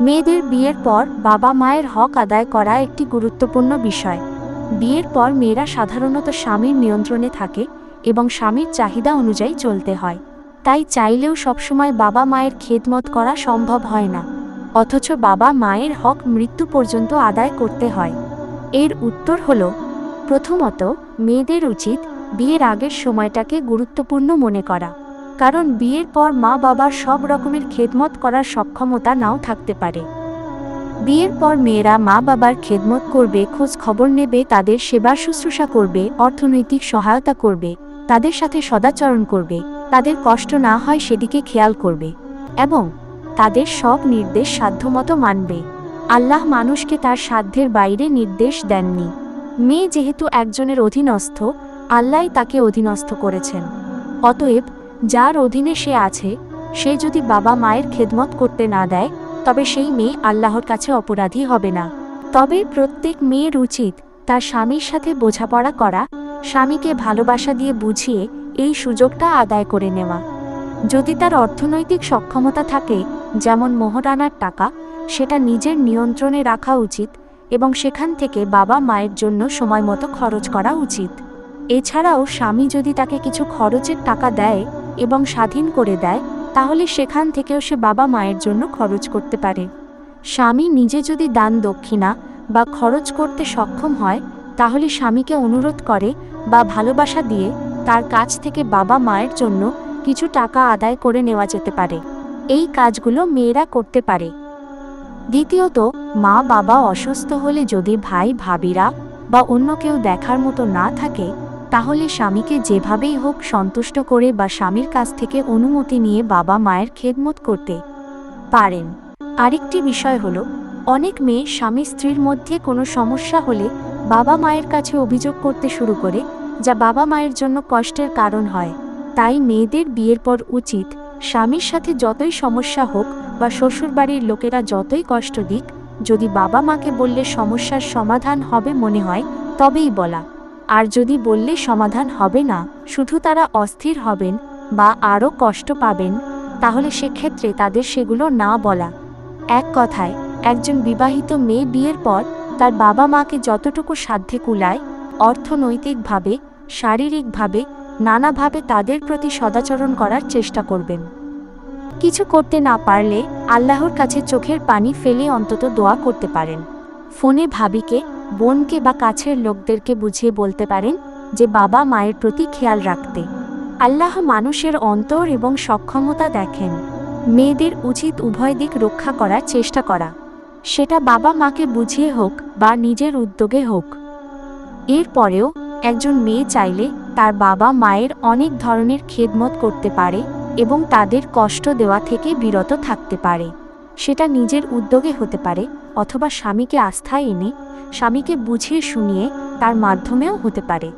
মেয়েদের বিয়ের পর বাবা মায়ের হক আদায় করা একটি গুরুত্বপূর্ণ বিষয়। বিয়ের পর মেয়েরা সাধারণত স্বামীর নিয়ন্ত্রণে থাকে এবং স্বামীর চাহিদা অনুযায়ী চলতে হয়। তাই চাইলেও সবসময় বাবা মায়ের খেদমত করা সম্ভব হয় না, অথচ বাবা মায়ের হক মৃত্যু পর্যন্ত আদায় করতে হয়। এর উত্তর হল, প্রথমত, মেয়েদের উচিত বিয়ের আগের সময়টাকে গুরুত্বপূর্ণ মনে করা, কারণ বিয়ের পর মা বাবার সব রকমের খেদমত করার সক্ষমতা নাও থাকতে পারে। বিয়ের পর মেয়েরা মা বাবার খেদমত করবে, খোঁজ খবর নেবে, তাদের সেবা শুশ্রূষা করবে, অর্থনৈতিক সহায়তা করবে, তাদের সাথে সদাচরণ করবে, তাদের কষ্ট না হয় সেদিকে খেয়াল করবে এবং তাদের সব নির্দেশ সাধ্যমতো মানবে। আল্লাহ মানুষকে তার সাধ্যের বাইরে নির্দেশ দেননি। মেয়ে যেহেতু একজনের অধীনস্থ, আল্লাহই তাকে অধীনস্থ করেছেন। অতএব যার অধীনে সে আছে, সে যদি বাবা মায়ের খেদমত করতে না দেয়, তবে সেই মেয়ে আল্লাহর কাছে অপরাধী হবে না। তবে প্রত্যেক মেয়ের উচিত তার স্বামীর সাথে বোঝাপড়া করা, স্বামীকে ভালোবাসা দিয়ে বুঝিয়ে এই সুযোগটা আদায় করে নেওয়া। যদি তার অর্থনৈতিক সক্ষমতা থাকে, যেমন মোহর আনার টাকা, সেটা নিজের নিয়ন্ত্রণে রাখা উচিত এবং সেখান থেকে বাবা মায়ের জন্য সময়মতো খরচ করা উচিত। এছাড়াও স্বামী যদি তাকে কিছু খরচের টাকা দেয় এবং স্বাধীন করে দেয়, তাহলে সেখান থেকেও সে বাবা মায়ের জন্য খরচ করতে পারে। স্বামী নিজে যদি দান দক্ষিণা বা খরচ করতে সক্ষম হয়, তাহলে স্বামীকে অনুরোধ করে বা ভালোবাসা দিয়ে তার কাছ থেকে বাবা মায়ের জন্য কিছু টাকা আদায় করে নেওয়া যেতে পারে। এই কাজগুলো মেয়েরা করতে পারে। দ্বিতীয়ত, মা বাবা অসুস্থ হলে যদি ভাই ভাবিরা বা অন্য কেউ দেখার মতো না থাকে, তাহলে স্বামীকে যেভাবেই হোক সন্তুষ্ট করে বা স্বামীর কাছ থেকে অনুমতি নিয়ে বাবা মায়ের খেদমত করতে পারেন। আরেকটি বিষয় হলো, অনেক মেয়ে স্বামী স্ত্রীর মধ্যে কোনো সমস্যা হলে বাবা মায়ের কাছে অভিযোগ করতে শুরু করে, যা বাবা মায়ের জন্য কষ্টের কারণ হয়। তাই মেয়েদের বিয়ের পর উচিত স্বামীর সাথে যতই সমস্যা হোক বা শ্বশুরবাড়ির লোকেরা যতই কষ্ট দিক, যদি বাবা মাকে বললে সমস্যার সমাধান হবে মনে হয়, তবেই বলা। আর যদি বললে সমাধান হবে না, শুধু তারা অস্থির হবেন বা আরও কষ্ট পাবেন, তাহলে সেক্ষেত্রে তাদের সেগুলো না বলা। এক কথায়, একজন বিবাহিত মেয়ে বিয়ের পর তার বাবা মাকে যতটুকু সাধ্যে কুলায়, অর্থনৈতিকভাবে, শারীরিকভাবে, নানাভাবে তাদের প্রতি সদাচরণ করার চেষ্টা করবেন। কিছু করতে না পারলে আল্লাহর কাছে চোখের পানি ফেলে অন্তত দোয়া করতে পারেন। ফোনে ভাবিকে, বোনকে বা কাছের লোকদেরকে বুঝিয়ে বলতে পারেন যে বাবা মায়ের প্রতি খেয়াল রাখতে। আল্লাহ মানুষের অন্তর এবং সক্ষমতা দেখেন। মেয়েদের উচিত উভয় দিক রক্ষা করার চেষ্টা করা, সেটা বাবা মাকে বুঝিয়ে হোক বা নিজের উদ্যোগে হোক। এরপরেও একজন মেয়ে চাইলে তার বাবা মায়ের অনেক ধরনের খেদমত করতে পারে এবং তাদের কষ্ট দেওয়া থেকে বিরত থাকতে পারে। সেটা নিজের উদ্যোগে হতে পারে অথবা স্বামীকে আস্থায় এনে, স্বামীকে বুঝিয়ে শুনিয়ে তার মাধ্যমেও হতে পারে।